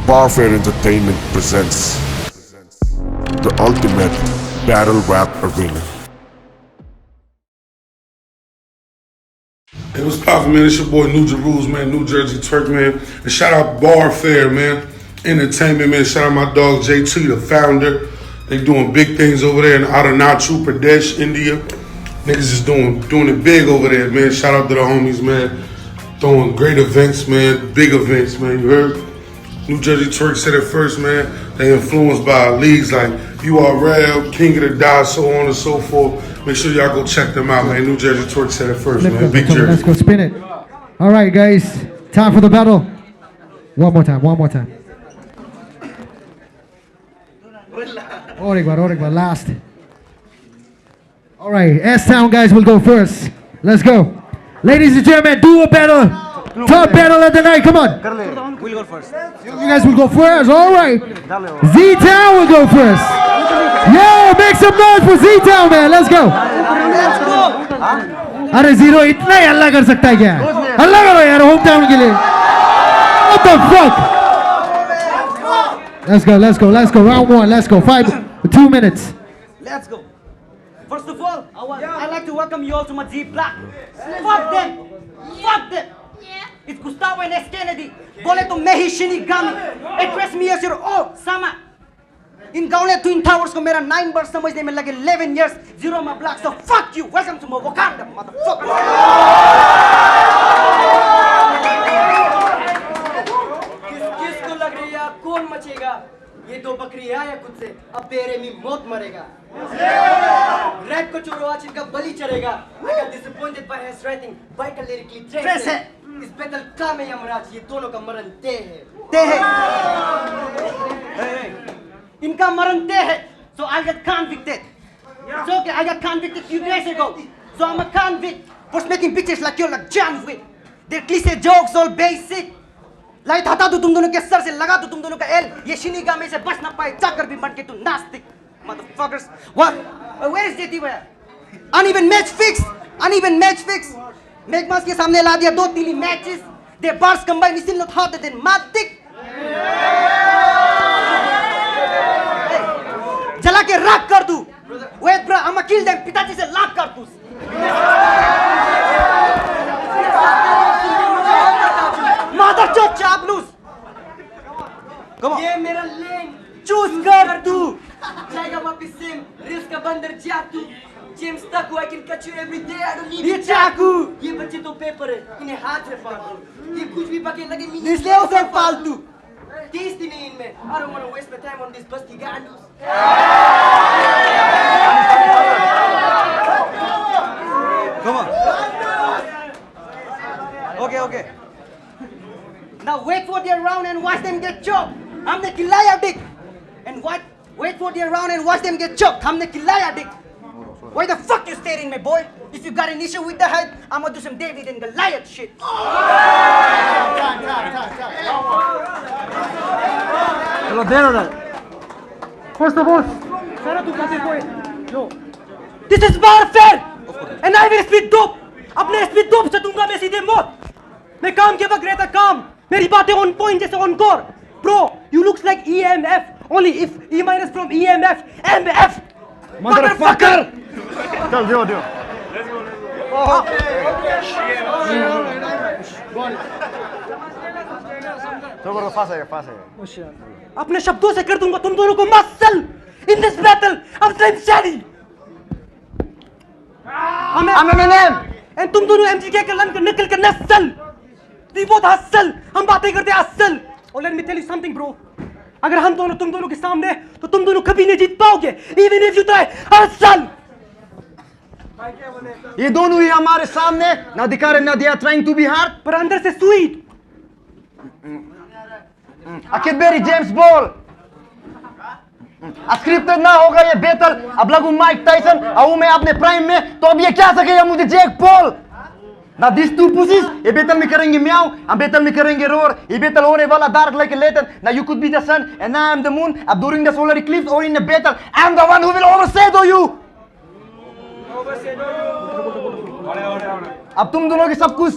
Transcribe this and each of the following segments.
Barfare Entertainment presents the ultimate battle rap arena. Hey, what's poppin', man? It's your boy New Jerusalem, man, New Jersey Twerk, man. And shout out Barfare, man. Entertainment, man. Shout out my dog JT, the founder. They doing big things over there in Arunachal Pradesh, India. Niggas is doing it big over there, man. Shout out to the homies, man. Throwing great events, man. Big events, man. You heard? New Jersey Twerk said it first, man. They influenced by leagues like URL, King of the Dot, so on and so forth. Make sure y'all go check them out, man. New Jersey Twerk said it first, man. Big Jersey. Let's go spin it. All right, guys. Time for the battle. One more time. Origbar, last. All right, S-Town guys will go first. Let's go. Ladies and gentlemen, do a battle. Top battle of the night, come on. We'll go first. You guys will go first, all right. Z-Town will go first. Yo, make some noise for Z-Town, man. Let's go. अरे zero इतना ही हल्ला कर सकता है क्या? हल्ला करो यार होम टाउन के लिए. What the fuck? Let's go. Round one. Let's go. 2 minutes. Let's go. First of all, I'd like to welcome you all to my G Black. Fuck them. It's Gustavo and S. Kennedy. बोले तो मैं ही शिनिगामी. Address me as your Sama. इन गाँव Twin Towers को मेरा 9 वर्ष समझने में लगे 11 years. Zero my black, so fuck you. Welcome to my Wakanda, motherfucker. किसको लग रही है कौन मचेगा? ये दो बकरियां या खुद से अब तेरे में मौत मरेगा. रैप को चोरो आज इनका बलि चढ़ेगा. I got disappointed by his writing. Bike lyrically trace है. इस बैटल का में यमराज ये दोनों का मरण तय है. इनका मरण तय है. So I got convicted. It's okay. I got convicted few days ago. So I'm a convict for making bitches like you like John Wick. Their cliche jokes all basic. Light हटा दो तुम दोनों के सर से, लगा दो तुम दोनों का एल. ये शिनिगामी से बच ना पाए जाकर भी बन के तू नास्तिक motherfuckers. What? Where is JT where? Uneven match fix. Megmas के सामने ला दिया 2-3 matches. Their bars combined is still not harder than Matic. जला के राख कर दू. Wait bro, I'ma kill them. पिताजी से लाख कर तू. Mother chop चापलूस. ये मेरा लेन चूज कर तू. जाएगा वापिस सेम रिस्क का बंदर जातू. जेम्स तक I can catch you every day. I don't need ये चाकू. ये बच्चे तो पेपर है, इन्हें हाथ से फाड़. ये कुछ भी पके लगे मीन इसलिए उसे फालतू. टेस्ट ही नहीं इनमें. I don't wanna waste my time on this busty gandus. Come on. Okay. Now wait for their round and watch them get choked. हमने खिलाया dick. And what? Wait for their round and watch them get choked. हमने खिलाया dick. Why the fuck you staring me, boy? If you got an issue with the height, I'ma do some David and Goliath shit. First of all, this is warfare, and I will spit dope. अपने spit dope से दूंगा मैं सीधे मौत. मैं काम के वक्त रहता काम. मेरी बातें on point जैसे on core. Bro, you looks like EMF. Only if E minus from EMF, MF. Motherfucker! चल दियो. चलो फास्ट है. अपने शब्दों से कर दूंगा तुम दोनों को muscle. In this battle, I'm Slim Shady. I'm Eminem. And तुम दोनों MGK के लन निकल कर नस्ल. ती बहुत हसल. हम बातें करते असल. और let me tell you something, bro. अगर हम दोनों तुम दोनों के सामने तो तुम दोनों कभी नहीं जीत पाओगे. Even if you try, hustle. ये दोनों ही हमारे सामने ना दिखा रहे ना दिया trying to be hard. पर अंदर से स्वीट. अकेबेरी जेम्स बॉल. स्क्रिप्टेड ना होगा ये बैटल. अब लगूं माइक टाइसन और मैं अपने प्राइम में तो अब ये क्या सकेगा मुझे जैक पॉल. ना दिस टू पुसीज ये बैटल में करेंगे म्याऊ. हम बैटल में करेंगे रोर. ये बैटल होने वाला डार्क लाइक ए लेटन. ना you could be the sun and I am the moon. अब ड्यूरिंग द सोलर इक्लिप्स और in the battle I am the one who will overshadow you. अब तुम दोनों की सब कुछ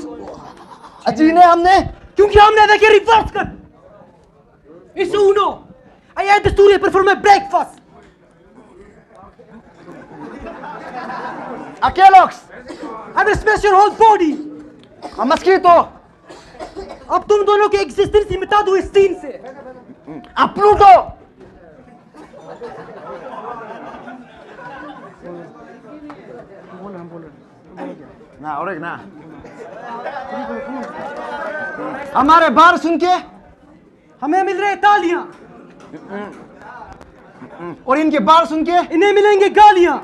अचीने हमने क्योंकि हमने देखिए रिवर्स कर It's uno. I ate the studio for my breakfast. A Kellogg's. I will smash your whole body. A mosquito. अब तुम दोनों के एग्जिस्टेंस ही मिटा दो इस सीन से. A Pluto. ना और एक ना हमारे बार सुन के हमें मिल रहे तालियां और इनके बार सुन के इन्हें मिलेंगे गालियां.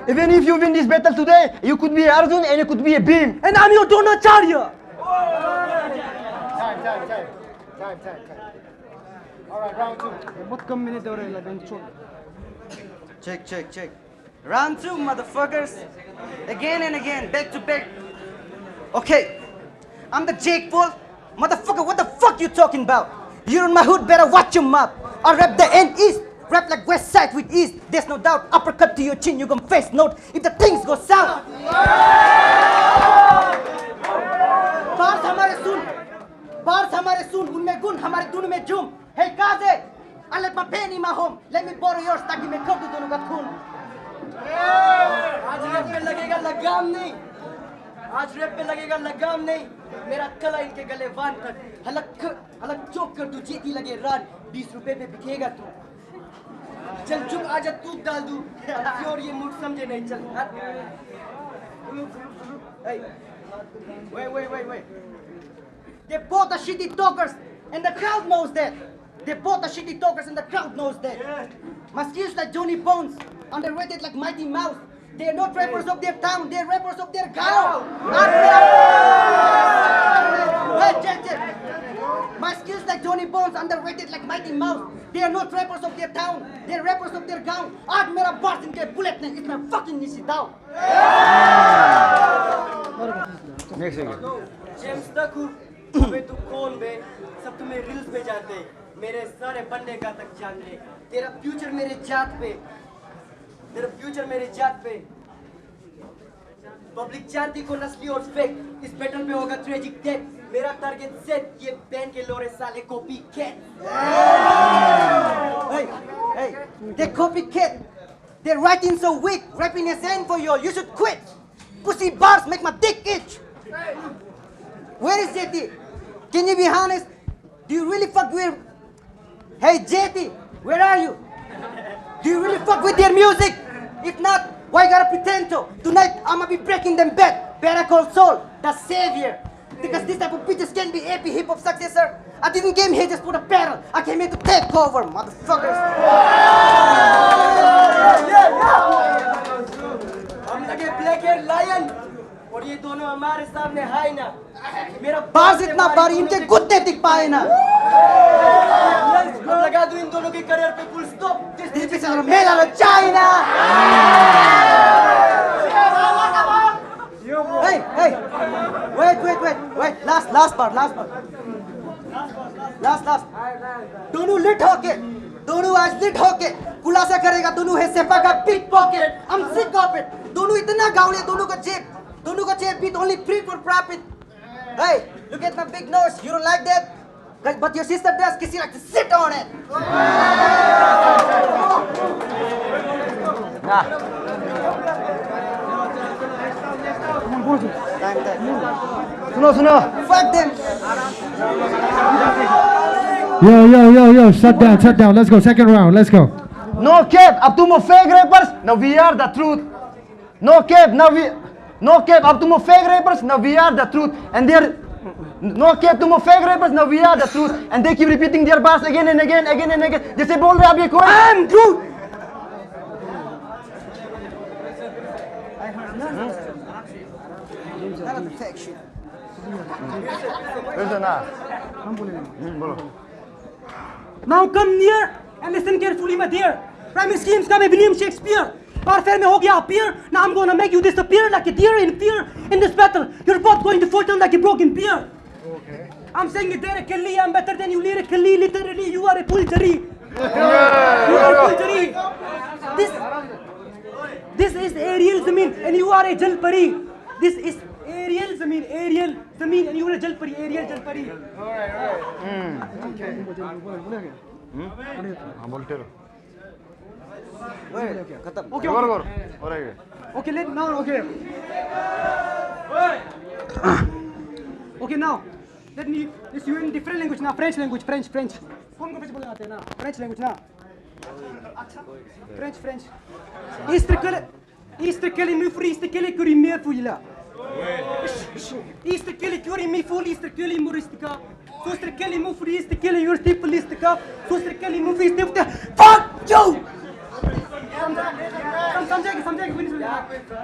even if you win this battle today you could be Arjun and you could be a Bhim. And I'm your Dronacharya. Check. Round 2, motherfuckers. Again and again, back to back. Okay, I'm the Jake Paul. Motherfucker, what the fuck you talking about? You're in my hood, better watch your mouth. I rap the N-East, rap like West Side with East. There's no doubt, uppercut to your chin, you gon' face note if the things go south. Bars hamare sun, unme gun, hamare dun mein jum. Hey Kaze, I left my pen in my home. Let me borrow yours ताकि मैं कर दूं दोनों का खून. आज rap पे लगेगा लगाम नहीं. आज रैप पे लगेगा लगाम नहीं. मेरा कला इनके गले वान कर. हलक चौक कर दूं जेती लगे रान. 20 रुपए पे बिकेगा तू. चल चुप आजा तू डाल दूं. और ये मूड समझे नहीं चल. Hey, wait. They both are shitty talkers, and the crowd knows that. They both are shitty talkers, and the crowd knows that. My skills like Johnny Bones, underrated like Mighty Mouse. They are not rappers of their town, they are rappers of their gown. Wait. My skills like Johnny Bones, underrated like Mighty Mouse. They are not rappers of their town, they are rappers of their gown. आज मेरा बात इनके bullet ने इतना fucking नीचे दाव. next again James तकू अबे तू कौन बे सब तुम्हें रील्स पे जाते मेरे सारे बनने का तक जान ले तेरा फ्यूचर मेरे जात पे पब्लिक जानती को नस्ली और फेक इस बैटल पे होगा ट्रेजिक डेथ मेरा टारगेट सेट ये बैन के लोरे साले copycat hey they copy cat they're writing so weak rapping is end for you should quit pussy bars make my dick itch. Where is JT? Can you be honest? Do you really fuck with... Hey JT, where are you? Do you really fuck with their music? If not, why gotta pretend to? Tonight, I'ma be breaking them back. Better call Soul, the savior. Because this type of bitches can be AP hip-hop successor. I didn't came here just for the battle. I came here to take over, motherfuckers. हम लगे black hair lion और ये दोनों हमारे सामने हाय ना मेरा बाज इतना बारी इनके कुत्ते दिख पाए ना लगा दूं इन दोनों के करियर पे फुल स्टॉप दिस पीछे मेला लो China hey wait last part दोनों लिट होके दोनों आज लिट होके खुलासा करेगा दोनों है सेपा का pickpocket I'm sick of it दोनों इतना गावले दोनों का जेब beat only free for profit. Hey, look at my big nose. You don't like that? But your sister does because you like to sit on it. सुनो Fuck them. Yo, shut down. Let's go, second round, let's go. no cap अब तुम fake rappers now we are the truth no cap अब तुम fake rappers now we are the truth and they're no cap तुम fake rappers now we are the truth and they keep repeating their bars again and again जैसे बोल रहे अब ये कोई I'm Groot. Now come near and listen carefully, my dear. Rhyming schemes come William Shakespeare. Warfare में हो गया appear. Now I'm gonna make you disappear like a deer in fear. In this battle, you're both going to fall down like a broken pear. Okay. I'm saying it lyrically, I'm better than you lyrically. Literally, you are a pulchery. You are a pulchery. This is Ariel Zamin and you are a Jalpari. This is Ariel Zameen, Ariel, Zameen, and you were Jalpari, Ariel, Jalpari. हाँ बोलते रहो Okay, और okay. और आइए Okay, now, okay. Okay, now. Let me, let's you in different language now. French language, French. कौन को French बोलना आते हैं ना? French language ना. French. Eerste keer me voor eerste keer meer voor jullie. Eerste keer me voor eerste keer humoristica. Eerste keer me voor eerste keer humoristica. Eerste keer me voor eerste keer. Fuck you! समझेगा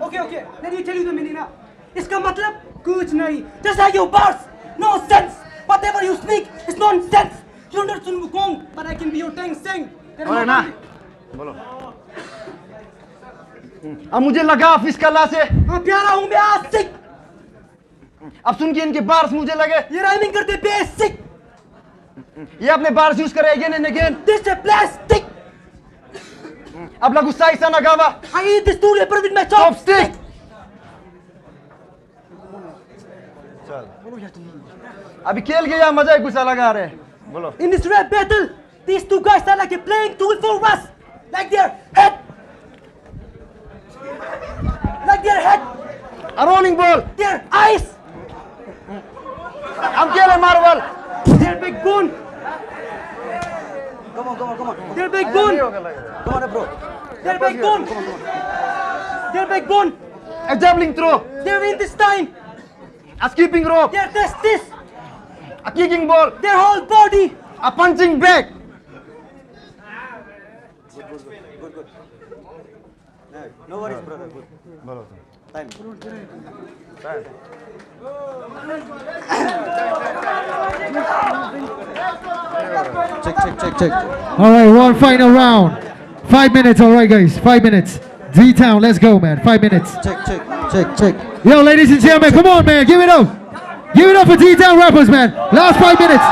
Okay. Let me tell you the meaning now. इसका मतलब कुछ नहीं. Just like your bars. No sense. Whatever you speak is nonsense. You're not Sun Wukong, but I can be your Tang Seng. और ना बोलो अब मुझे लगा ऑफिस कला से हाँ प्यारा हूँ मैं आशिक. अब सुन के इनके बार्स मुझे लगे ये राइमिंग करते बेसिक. ये अपने बार्स यूज करे again and again This is plastic. अब लगू साई सा Ngarava I eat this two leper with my chopstick chopstick. अभी खेल गया मजा ही गुस्सा लगा रहे बोलो In this rap battle, these two guys are like a playing tool for us. Like their head. A rolling ball Their eyes. हम खेले marble Their big bone. Come on. Their big bone. Come on, bro. Their big bone. Their big bone. a javelin throw Their intestine. a skipping rope Their testis. a kicking ball Their whole body. a punching bag No worries, brother. बोलो Time. Check. All right, one final round. 5 minutes, all right, guys. 5 minutes. D-Town, let's go, man. 5 minutes. Check. Yo, ladies and gentlemen, come on, man. Give it up. Give it up for D-Town rappers, man. Last 5 minutes.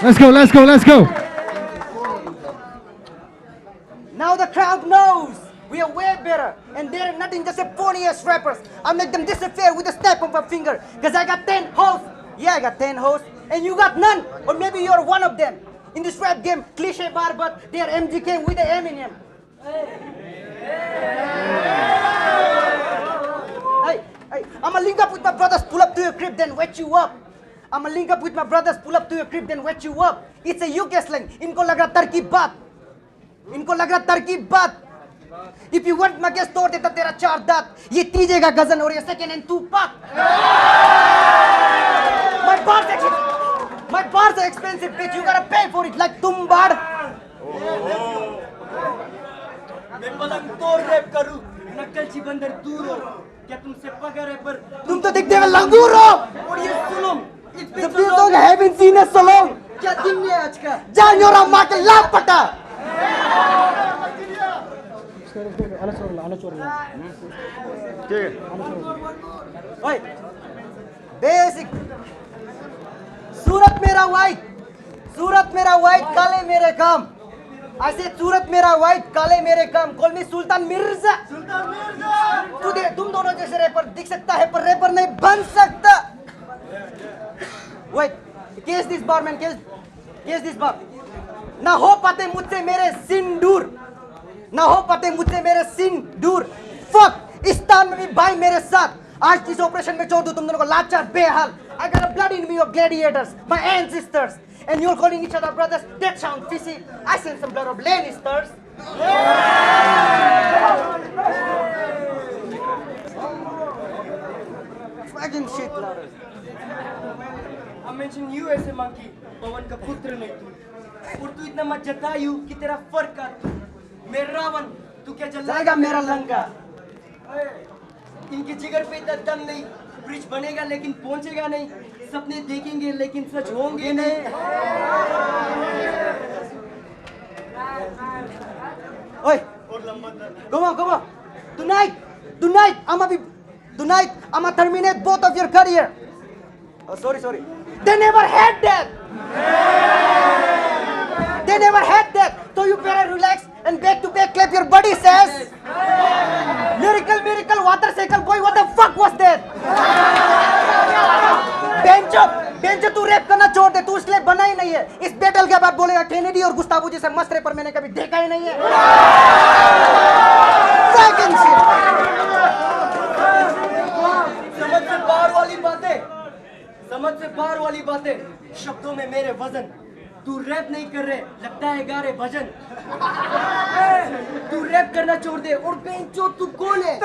Let's go. Now the crowd knows we are way better, and they're nothing just a pony-ass rappers. I make them disappear with a snap of a finger, cause I got 10 hosts. Yeah, I got 10 hosts, and you got none, or maybe you're one of them. In this rap game, cliche bar, but they are MGK with the Eminem. Hey, I'ma link up with my brothers, pull up to your crib, then wet you up. I'ma link up with my brothers, pull up to your crib, then wet you up. It's a UK slang. इनको लग रहा तरकीब बात. If you want my guess तोड़ देता तेरा 4 दांत. ये तीजे का गजन और ये second and Tupac. My bars are expensive, bitch. You gotta pay for it like तुम बाड़. मैं पलंग तोड़ रैप करूं. नक्कलची बंदर दूर हो. क्या तुमसे पगार है पर तुम तो दिखते हो लंगूर हो. और ये सुलम. The people haven't seen a salon. क्या दिन है आज का? जान योरा माँ के लापता. ओए, बेसिक. सूरत मेरा वाइट, काले मेरे काम. ऐसे सूरत मेरा वाइट, काले मेरे काम. कॉल मी सुल्तान मिर्जा. तुम दोनों जैसे रैपर दिख सकता है पर रैपर नहीं बन सकता. Wait, case this bar, man. Case this bar. ना हो पाते मुझसे मेरे सिन दूर. Fuck, इस तान में भी भाई मेरे साथ. आज इस ऑपरेशन में छोड़ दूं तुम दोनों को लाचार बेहाल. I got a blood in me of gladiators, my ancestors, and you're calling each other brothers. That sounds fishy. I sent some blood of Lannisters. Fucking shit, louder. I mentioned you as a monkey, पवन का पुत्र नहीं तू. और तू इतना मत जतायू कि तेरा फर्क आ तू. मैं रावण, तू क्या जलाएगा मेरा लंका. इनके जिगर पे इतना दम नहीं. ब्रिज बनेगा लेकिन पहुंचेगा नहीं. सपने देखेंगे लेकिन सच होंगे नहीं. ओए, come on. Tonight, I'ma terminate both of your career. Oh, sorry. They never had that. So you better relax and back to back clap your body says. Miracle, water cycle boy, what the fuck was that? बेंचो तू rap करना छोड़ दे, तू इसलिए बना ही नहीं है। इस battle के बाद बोलेगा केनेडी और गुस्तावो जैसे मस्त रैपर मैंने कभी देखा ही नहीं है। Second shit. समझ से बाहर वाली बातें, शब्दों में मेरे वजन। तू रैप नहीं कर रहे, लगता है गा रहे भजन। तू रैप करना छोड़ दे और बेंचो तू कौन है?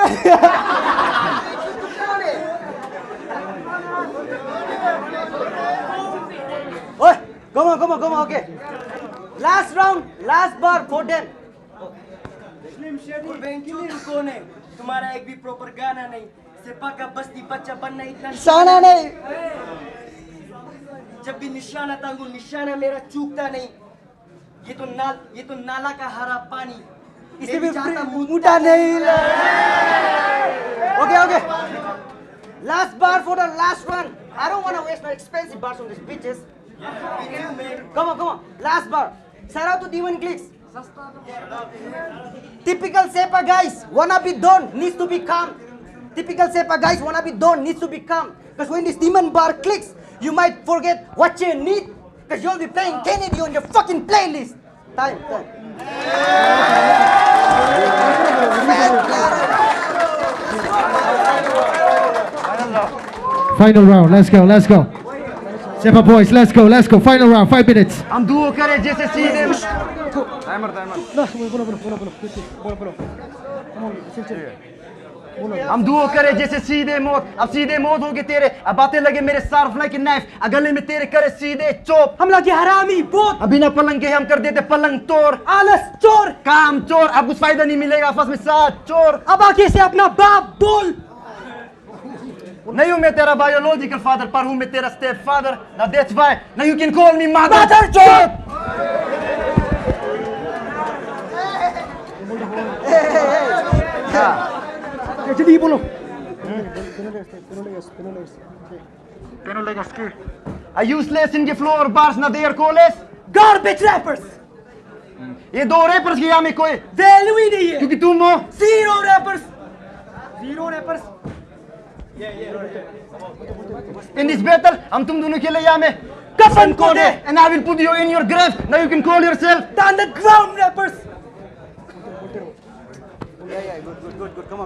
ओए, come on, okay. Last round, last bar for them. और बेंचो तू कौन है? तुम्हारा एक भी प्रॉपर गाना नहीं, सिपा का बस्ती बच्चा बनना इतना शाना नहीं। जब भी निशाना तांगू, निशाना मेरा चूकता नहीं। ये तो नाला का हरा पानी, इसे भी मुटा नहीं। Okay. Last bar for the last one. I don't want to waste my expensive bars on these bitches. Come on. Last bar. Shout out to Demon Clicks. Typical Sepa guys wanna be done needs to be calm. Typical Sepa guys wanna be done needs to be calm. Because when this demon bar clicks, you might forget what you need. Because you'll be playing Kennedy on your fucking playlist. Time. Final round, let's go. Sepa boys, let's go. Final round, 5 minutes. हम दुओ करे जैसे सीधे हम दुओ करे जैसे सीधे मौत। अब सीधे मौत होगी तेरे, अब बातें लगे मेरे सार्फ लाइक नाइफ, गले में तेरे करे सीधे चोप। हम लगे हरामी बोत, अभी ना पलंग के हम कर देते पलंग तोड़। आलस चोर, काम चोर, अब कुछ फायदा नहीं मिलेगा आपस में साथ चोर। अब आगे से अपना बाप बोल। नहीं हूँ मैं तेरा बायोलॉजिकल फादर, पर हूँ मैं तेरा step father. Now that's why now you can call me mother चोर। जल्दी बोलो। I useless इनके floor bars ना देर कोलेस Garbage rappers, ये दो रैपर्स की यहाँ में कोई वैल्यू ही नहीं है क्योंकि तुम हो zero rappers. in this battle हम तुम दोनों के लिए यहाँ में कफन को दे, and I will put you in your grave. Now you can call yourself the underground rappers. Good. Come on.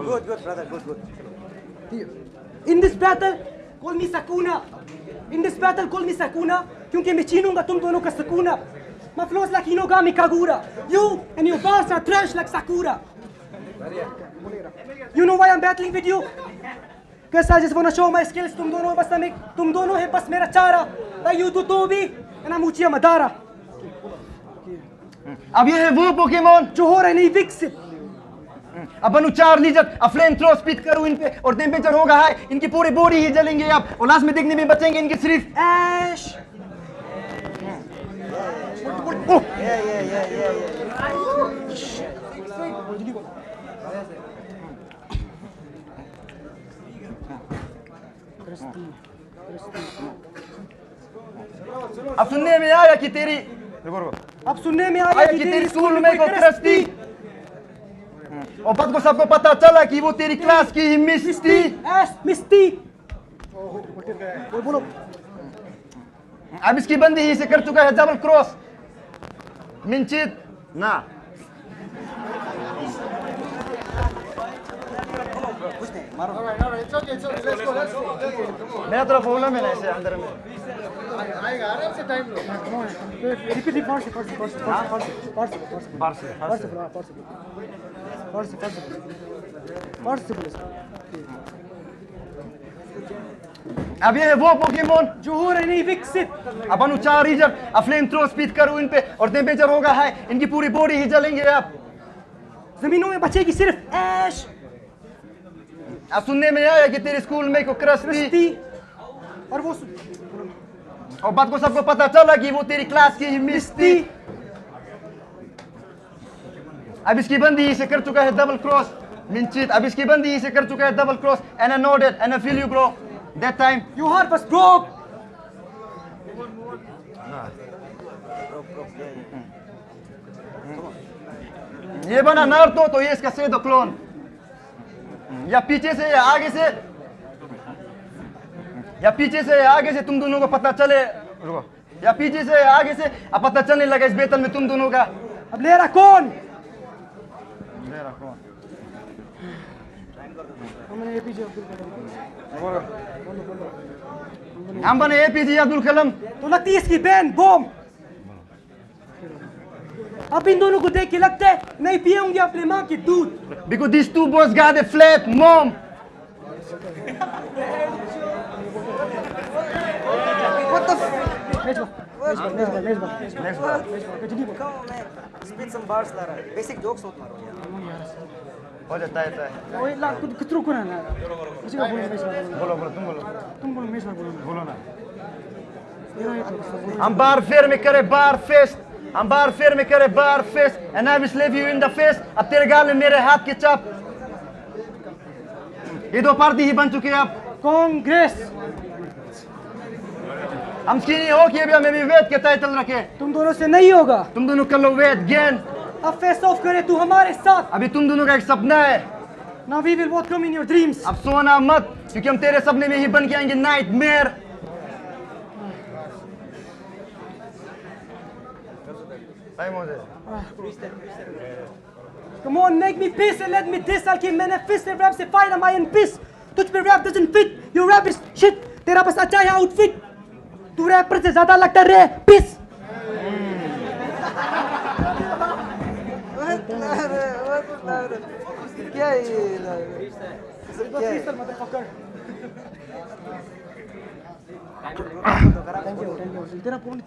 Good, brother. Good. In this battle, call me Sakuna. क्योंकि मैं छीनूंगा तुम दोनों का सकूना. My flows like Inogami Kagura. You and your bars are trash like Sakura. You know why I'm battling with you? Because I just want to show my skills. तुम दोनों है बस मेरा चारा. Like you do Toby and I'm Uchiha Madara. अब ये है वो पोकेमोन जो हो रहे नहीं विकसित. अपन चार लीजर फ्लेम थ्रो स्पीड करूं इन पे और टेम्परेचर होगा हाई, इनकी पूरी बॉडी ही जलेंगे अब और लास्ट में दिखने में बचेंगे इनके सिर्फ ऐश. अब सुनने में आया कि तेरी स्कूल में को क्रस्ती और पद को सबको पता चला कि वो तेरी क्लास की ही मिस थी. मिस्ती. अब इसकी बंदी ही से कर चुका है डबल क्रॉस. मिंचित ना मेरा तरफ बोला मैंने ऐसे अंदर में अब ये है वो पोकेमोन जो हो रहे नहीं विकसित. अपन चार रीजर फ्लेम थ्रो स्पीड करो इन पे और टेम्परेचर होगा हाई, इनकी पूरी बॉडी ही जलेंगे अब जमीनों में बचेगी सिर्फ ऐश. अब सुनने में आया कि तेरे स्कूल में को क्रस्ती और वो और बात को सबको पता चला कि वो तेरी क्लास की ही मिस थी. अब इसकी बंदी ही से कर चुका है डबल क्रॉस. मिंचित अब इसकी बंदी ही से कर चुका है double cross. And I nodded and I feel you bro that time your heart was broke. ये बना नारुतो तो ये इसका सेदो क्लोन। या पीछे से या आगे से, या पीछे से या आगे से तुम दोनों को पता चले, रुको, या पीछे से या आगे से अब पता चलने लगा इस बैटल में तुम दोनों का। अब ले रहा कौन? हम बने एपीजे अब्दुल कलाम। तो लगती है इसकी बहन बॉम्ब। अब इन दोनों को देख के लगता है नहीं पिए होंगे अपने माँ की दूध। Because these two boys got a flat mom. What the Come on, man. Spit some bars, Lara. Basic jokes होत मारो यार. हो जाता है। ओए ला कुछ रुको ना। किसी का बोलो मेरे बोलो बोलो तुम बोलो। तुम बोलो मेरे बोलो ना। हम बार फेयर में करे बार फेस्ट, हम बार फेयर में करे बार fest, and I will slap you in the face। अब तेरे गाल में मेरे हाथ के चाप। ये दो पार्टी ही बन चुके हैं अब। कांग्रेस। हम स्किनी हो कि अभी हमें भी वेट के टाइटल रखे। तुम दोनों से नहीं होगा। तुम दोनों कर लो वेट गेन। अब फेस ऑफ करे तू हमारे साथ। अभी तुम दोनों का एक सपना है। Now we will both come in your dreams। अब सोना मत, क्योंकि हम तेरे सपने में ही बन के आएंगे नाइटमेयर। टाइम हो जाए। Come on, make me piss and let me diss। I'll keep मैंने fist and rap से fight am I in piss। तुझ पे rap doesn't fit, your rap is shit। तेरा बस अच्छा है आउटफिट, तू रैपर से ज्यादा लगता है पिस। क्या है ये? तेरा कौन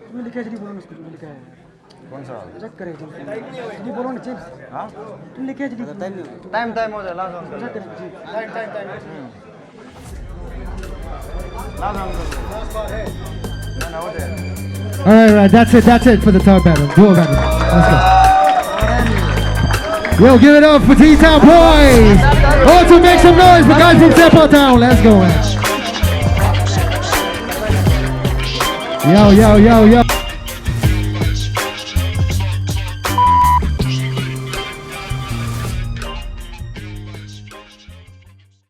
तुमने लिखा है जल्दी बोलो ना उसको तुमने लिखा है कौन सा चेक करे जल्दी बोलो ना जेम्स। हाँ तुम लिखे है जल्दी टाइम हो जाए लास्ट चेक करे जी ना हो जाए। Alright, that's it for the top battle. Duo battle. Let's go. Yo, give it up for T-Town Boys. Also make some noise for guys from Temple Town. Let's go. Yo.